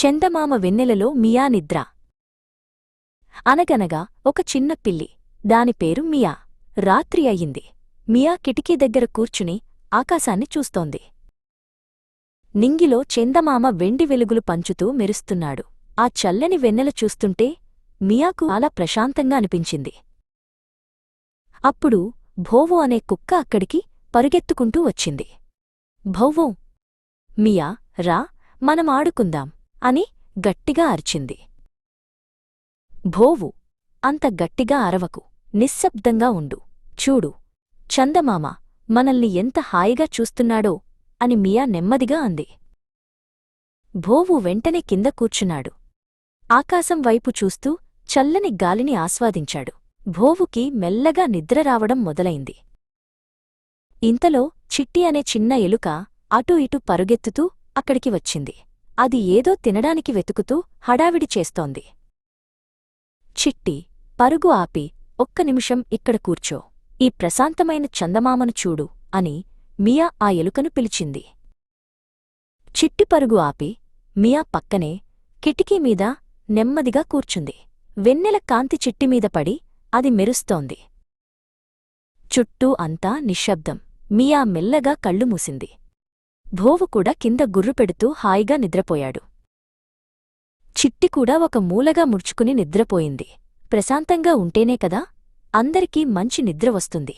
చందమామ వెన్నెలలో మియా నిద్ర. అనగనగా ఒక చిన్న పిల్లి. దాని పేరు మియా. రాత్రి అయింది. మియా కిటికీ దగ్గర కూర్చుని ఆకాశాన్ని చూస్తోంది. నింగిలో చందమామ వెండి వెలుగులు పంచుతూ మెరుస్తున్నాడు. ఆ చల్లని వెన్నెల చూస్తుంటే మియాకు చాలా ప్రశాంతంగా అనిపించింది. అప్పుడు భోవో అనే కుక్క అక్కడికి పరుగెత్తుకుంటూ వచ్చింది. భౌవో, మియా, రా, మనం ఆడుకుందాం అని గట్టిగా అరిచింది. భోవు, అంత గట్టిగా అరవకు, నిశ్శబ్దంగా ఉండు. చూడు, చందమామ మనల్ని ఎంత హాయిగా చూస్తున్నాడో అని మియా నెమ్మదిగా అంది. భోవు వెంటనే కింద కూర్చున్నాడు. ఆకాశం వైపు చూస్తూ చల్లని గాలిని ఆస్వాదించాడు. భోవుకి మెల్లగా నిద్ర రావడం మొదలైంది. ఇంతలో చిట్టి అనే చిన్న ఎలుక అటూ ఇటూ పరుగెత్తుతూ అక్కడికి వచ్చింది. అది ఏదో తినడానికి వెతుకుతూ హడావిడి చేస్తోంది. చిట్టి, పరుగు ఆపి ఒక్క నిమిషం ఇక్కడ కూర్చో. ఈ ప్రశాంతమైన చందమామను చూడు అని మియా ఆ ఎలుకను పిలిచింది. చిట్టి పరుగు ఆపి మియా పక్కనే కిటికీమీద నెమ్మదిగా కూర్చుంది. వెన్నెల కాంతి చిట్టిమీద పడి అది మెరుస్తోంది. చుట్టూ అంతా నిశ్శబ్దం. మియా మెల్లగా కళ్ళు మూసింది. భోవు కూడా కింద గుర్రుపెడుతూ హాయిగా నిద్రపోయాడు. చిట్టి కూడా ఒక మూలగా ముడుచుకుని నిద్రపోయింది. ప్రశాంతంగా ఉంటేనే కదా అందరికీ మంచి నిద్ర వస్తుంది.